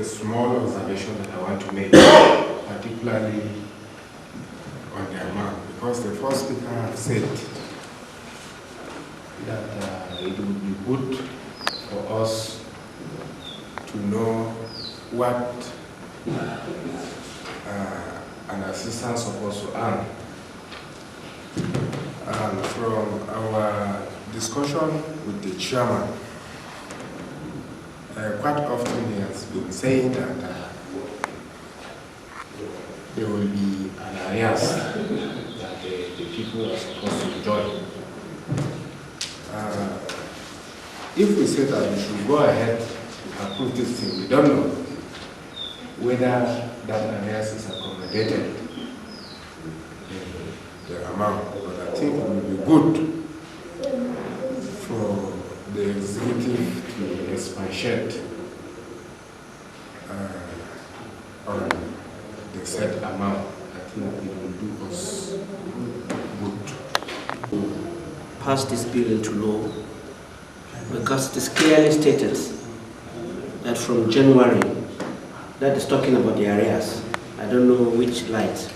Small observation that I want to make, particularly on the amount, because the first speaker has said that it would be good for us to know what an assistant is supposed to earn. And from our discussion with the chairman, quite often he has been saying that there will be an arrears that the people are supposed to enjoy. If we say that we should go ahead and approve this thing, we don't know whether that arrears is accommodated in the amount. But I think it will be good for the executive to expatiate on the set amount. I think it will do us good. Pass this bill into law because it is clearly stated that from January, that is talking about the arrears. I don't know which light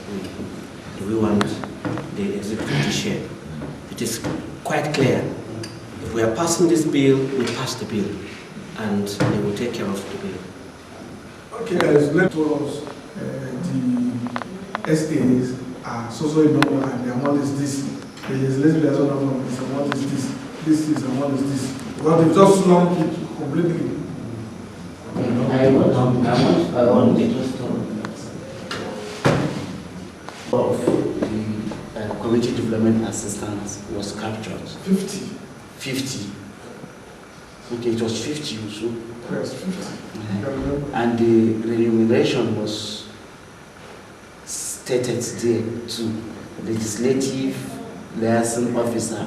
do we want the executive to share. It is quite clear. If we are passing this bill, we pass the bill, and they will take care of the bill. Okay, as left to us, the SAs are so number, and the amount is this. The legislative liaison number is amount is this. This is amount is this. Well, they've just lumped it completely. I want the of the community development assistance was captured. 50. 50. Okay, it was 50 also. Yes, 50. And the remuneration was stated there to legislative liaison officer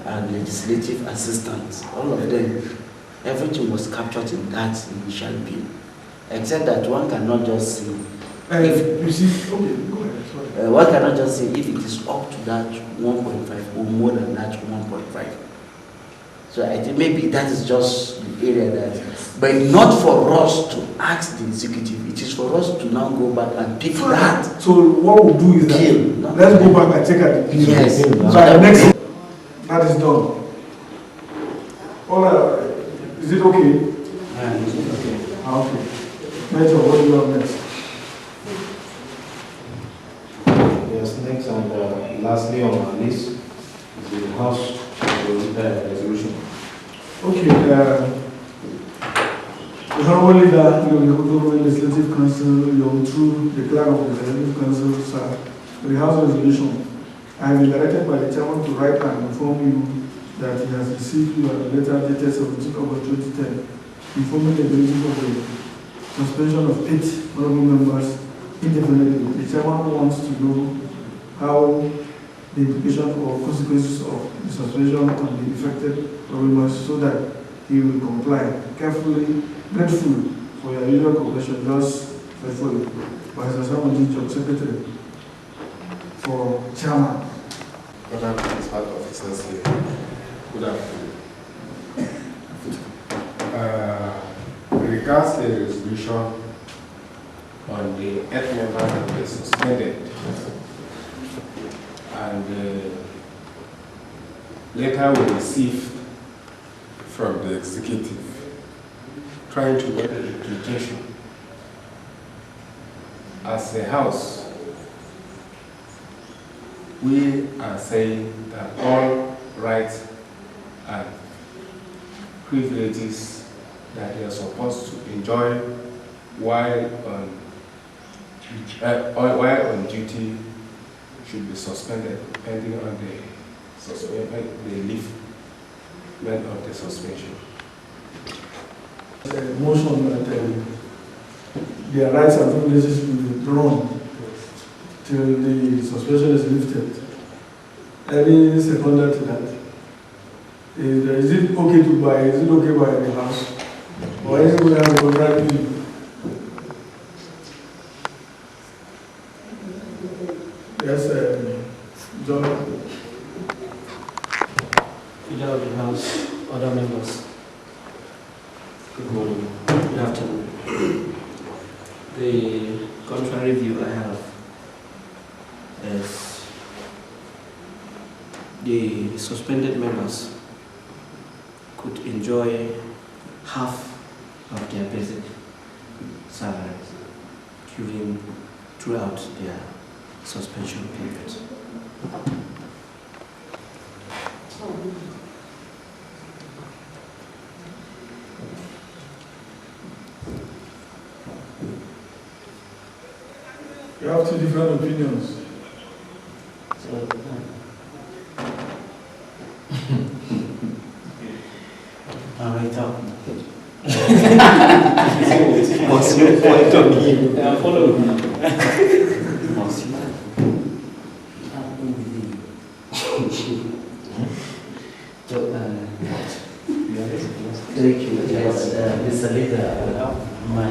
and legislative assistant. All of them, everything was captured in that initial bill, except that one cannot just say. You see, okay, go ahead. Sorry. One cannot just say if it is up to that 1.5 or more than that 1.5. So I think maybe that is just the area that, but not for us to ask the executive. It is for us to now go back and pick that. So what we'll do is that let's go back and check out the bill. Yes. So the next that is done. Is it okay? Yeah, is it okay? Okay. Major, what do you have next? Yes, next and lastly on our list is the House resolution. Okay, the Honorable Leader, the Legislative Council, through the clerk of the Legislative Council, sir, the House resolution, I have been directed by the chairman to write and inform you that he has received your letter dated 17 August 2010, informing the basis of the suspension of 8 honorable members indefinitely. The chairman wants to know how the implication or consequences of the suspension on the affected members so that he will comply. Carefully, grateful for your usual cooperation, just faithfully, by Mr. Samuel Job Secretary for chairman. Good afternoon, Inspector Officers here. Good afternoon. Regards the resolution on the 8 members that were suspended, and later we received from the executive trying to get the implication. As a house, we are saying that all rights and privileges that they are supposed to enjoy while on duty should be suspended depending on the liftment of the suspension. A motion that their rights and privileges will be withdrawn till the suspension is lifted. Any seconder to that? Is it okay to buy? Is it okay by the house? Or anyone has a contract with you? Yes, John. Leader of the House, other members. Good morning. Good afternoon. The contrary view I have is the suspended members could enjoy half of their basic salaries throughout their suspension period. You have two different opinions. What's your point of view? Thank you, yes, Mr. Leader, my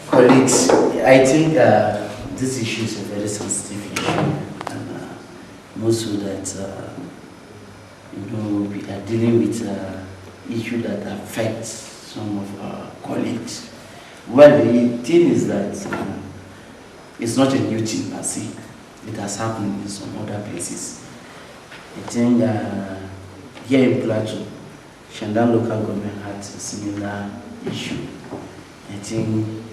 colleagues. I think this issue is a very sensitive issue, and more so that we are dealing with issue that affects some of our colleagues. Well, the thing is that it's not a new thing per se. It has happened in some other places. I think here in Plateau, Shandam local government had a similar issue. I think,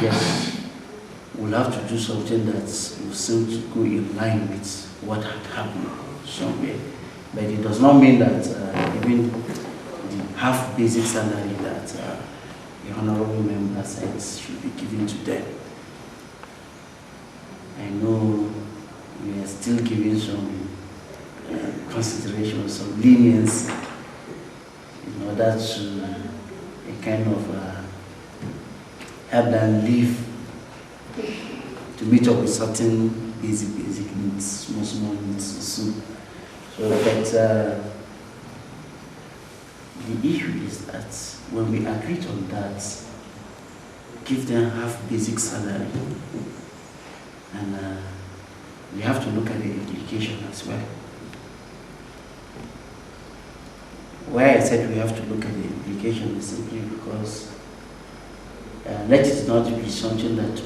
yes, we'll have to do something that will seem to go in line with what had happened somewhere. But it does not mean that even the half basic salary that the honorable member says should be given to them. I know we are still giving some consideration, some leniency in order to a kind of help them live to meet up with certain basic needs, small needs also. So that the issue is that when we agreed on that, give them half basic salary, and we have to look at the implication as well. Why I said we have to look at the implication is simply because let it not be something that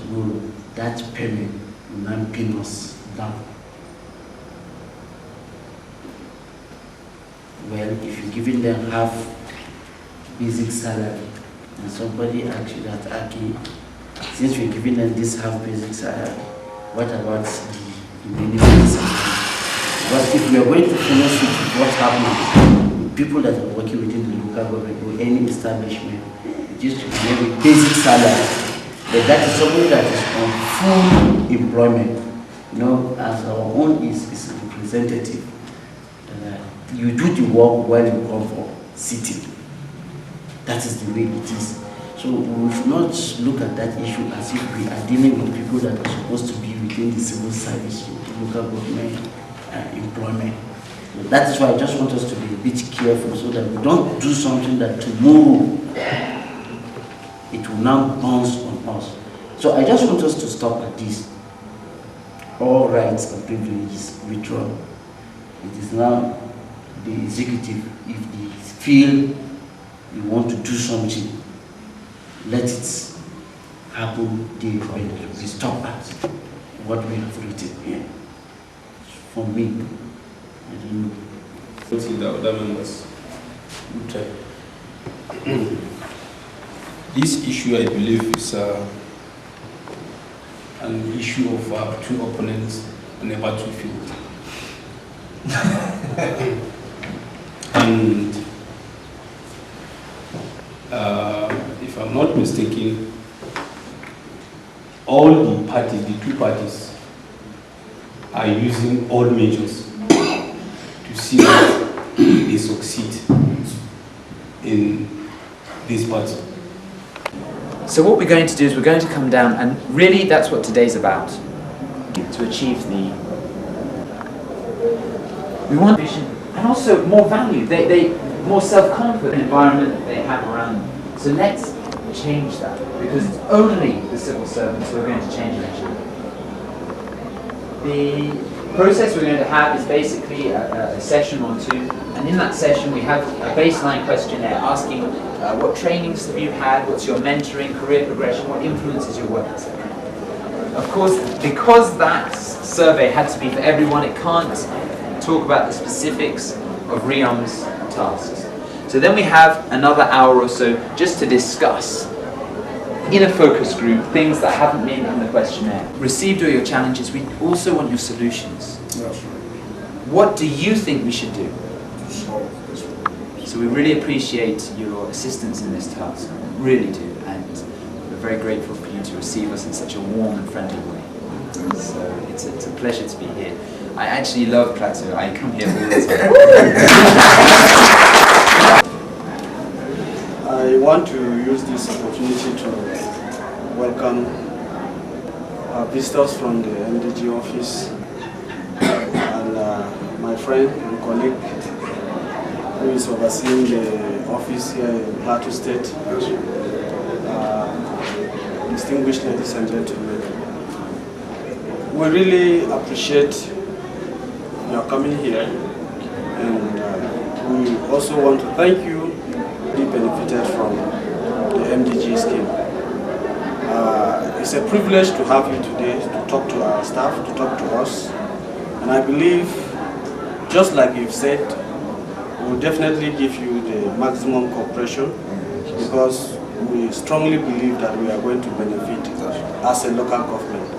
that payment will not pin us down. Well, if you're giving them half basic salary, and somebody asks you that, Aki, since we're giving them this half basic salary, what about the minimum salary? But if we are going to finish with what's happening, people that are working within the local government or any establishment, it used to be maybe basic salary, but that is somebody that is on full employment. As our own is representative. You do the work while you come for sitting. That is the way it is. So we should not look at that issue as if we are dealing with people that are supposed to be within the civil service or the local government employment. So that is why I just want us to be a bit careful so that we don't do something that tomorrow it will now bounce on us. So I just want us to stop at this. All rights and privileges withdrawn. It is now the executive, if they feel they want to do something, let it happen day by day. We stop at what we have written here. For me, I don't know. What's the other members? This issue, I believe, is an issue of two opponents on a battlefield. And mistaken, all the parties, the two parties, are using all measures to see that they succeed in this party. So what we're going to do is we're going to come down, and really that's what today's about, to achieve we want vision and also more value, they more self-confident environment that they have around them. So let's change that, because it's only the civil servants who are going to change eventually. The process we're going to have is basically a session or two, and in that session we have a baseline questionnaire asking what trainings have you had, what's your mentoring, career progression, what influences your work, etc. Of course, because that survey had to be for everyone, it can't talk about the specifics of RIOM's tasks. So then we have another hour or so just to discuss in a focus group things that haven't been in the questionnaire. Received all your challenges, we also want your solutions. What do you think we should do? So we really appreciate your assistance in this task, really do, and we're very grateful for you to receive us in such a warm and friendly way. So it's a pleasure to be here. I actually love Plateau, I come here all the time. I want to use this opportunity to welcome our visitors from the MDG office and my friend and colleague who is overseeing the office here in Plateau State. Distinguished ladies and gentlemen, we really appreciate your coming here, and we also want to thank you. We benefited from the MDG scheme. It's a privilege to have you today to talk to our staff, to talk to us, and I believe, just like you've said, we'll definitely give you the maximum cooperation, because we strongly believe that we are going to benefit as a local government.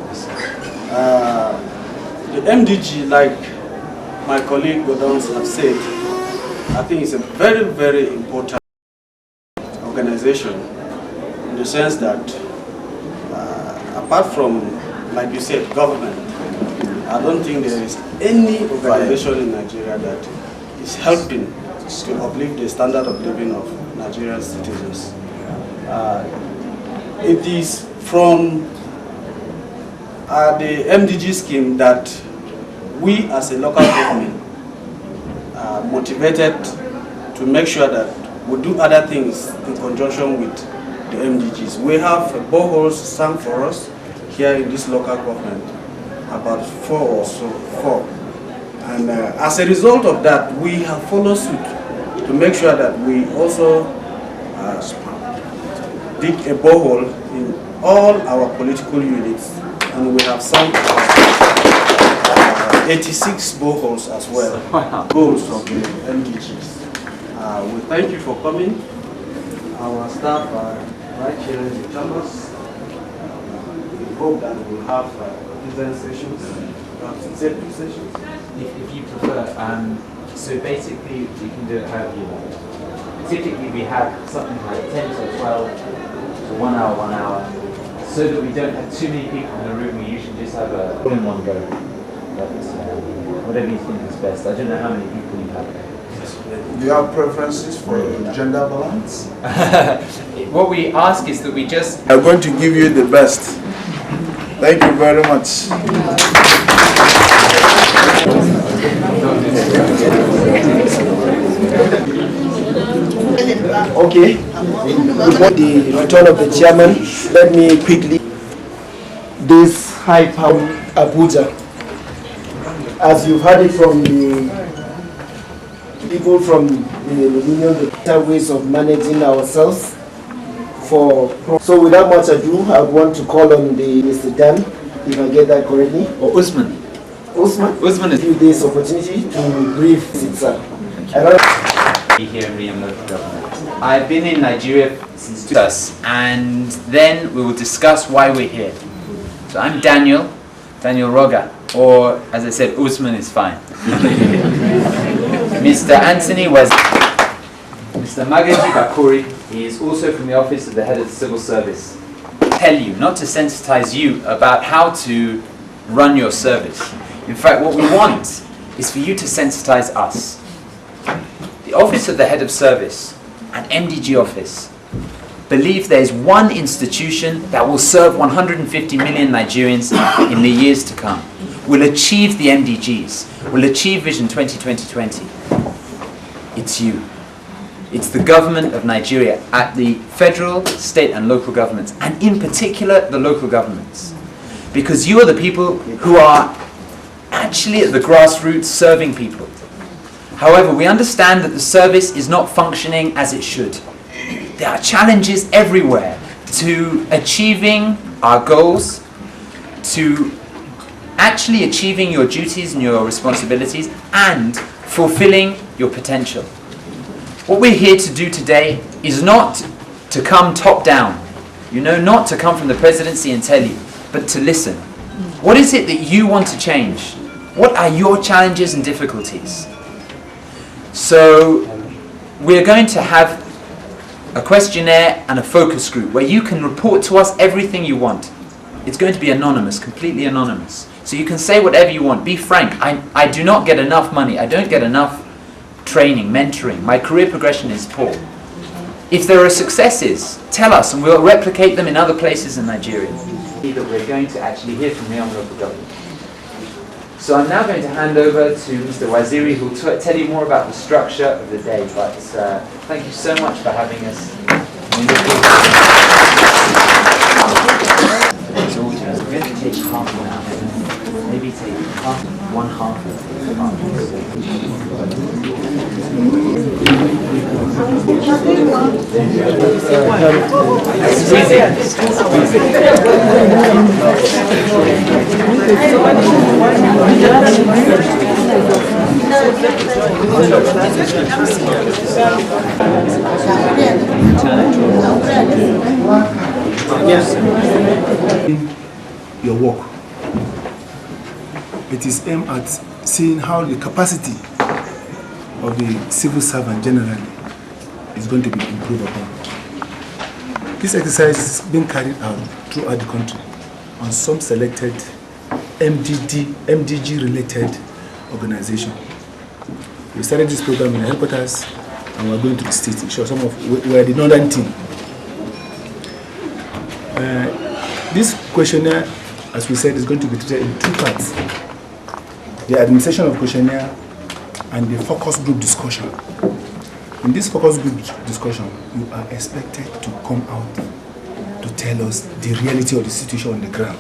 The MDG, like my colleague Godons have said, I think it's a very, very important organization, in the sense that apart from, like you said, government, I don't think there is any organization in Nigeria that is helping to uplift the standard of living of Nigerian citizens. It is from the MDG scheme that we as a local government are motivated to make sure that we do other things in conjunction with the MDGs. We have boreholes sunk for us here in this local government, about 4 or so. And as a result of that, we have followed suit to make sure that we also dig a borehole in all our political units, and we have sunk 86 boreholes as well, goals of the MDGs. We thank you for coming. Our staff are right here in the chambers. We hope that we'll have different sessions, perhaps 2 sessions. If you prefer, so basically we can do it however you want. Typically we have something like 10 to 12, so 1 hour, 1 hour, so that we don't have too many people in the room. We usually just have a all in one go. But whatever you think is best. I don't know how many people you have. Do you have preferences for gender balance? What we ask is that we just... I'm going to give you the best. Thank you very much. Okay, before the return of the chairman, let me quickly this high power Abuja. As you've heard it from the people from the Union, the better ways of managing ourselves. So without much ado, I would want to call on the Mr. Dan, if I get that correctly. Or Usman. Usman is this opportunity to brief Sitsa. Here in RIOM local government. I've been in Nigeria since 2000, and then we will discuss why we're here. So I'm Daniel Roga, or as I said, Usman is fine. Mr. Anthony was Mr. Magaji Bakuri. He is also from the Office of the Head of the Civil Service. Tell you, not to sensitize you about how to run your service. In fact, what we want is for you to sensitize us. The Office of the Head of Service and MDG Office believe there is one institution that will serve 150 million Nigerians in the years to come, will achieve the MDGs, will achieve Vision 2020. It's you. It's the government of Nigeria at the federal, state and local governments, and in particular the local governments. Because you are the people who are actually at the grassroots serving people. However, we understand that the service is not functioning as it should. There are challenges everywhere to achieving our goals, to actually achieving your duties and your responsibilities, and fulfilling your potential. What we're here to do today is not to come top down, not to come from the presidency and tell you, but to listen. What is it that you want to change? What are your challenges and difficulties? So we're going to have a questionnaire and a focus group where you can report to us everything you want. It's going to be anonymous, completely anonymous. So you can say whatever you want. Be frank. I do not get enough money. I don't get enough training, mentoring. My career progression is poor. If there are successes, tell us and we'll replicate them in other places in Nigeria. That we're going to actually hear from the local government. So I'm now going to hand over to Mr. Waziri, who will tell you more about the structure of the day. But thank you so much for having us. So we're going to take half an hour, maybe take one half of the your work. It is aimed at seeing how the capacity of the civil servant generally is going to be improved upon. This exercise is being carried out throughout the country on some selected MDG-related organizations. We started this program in the headquarters and we're going to the state. Sure, we are the northern team. This questionnaire, as we said, is going to be treated in two parts. The administration of questionnaire and the focus group discussion. In this focus group discussion, you are expected to come out to tell us the reality of the situation on the ground.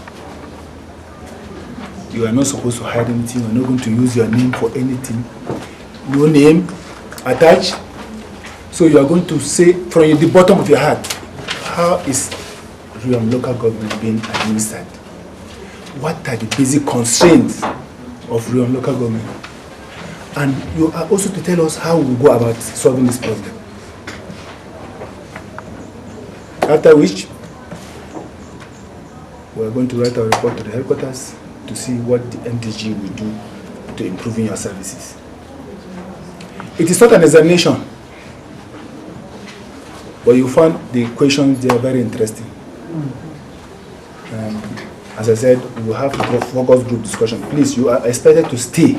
You are not supposed to hide anything. You are not going to use your name for anything. No name attached. So you are going to say from the bottom of your heart, how is Riyom local government being administered? What are the basic constraints of Riyom local government? And you are also to tell us how we go about solving this problem. After which, we are going to write our report to the headquarters to see what the MDG will do to improving your services. It is not an examination, but you find the questions, they are very interesting. As I said, we will have a focus group discussion. Please, you are expected to stay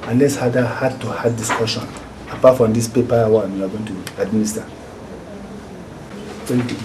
and let's have a heart-to-heart discussion. Apart from this paper one, you are going to administer. Thank you.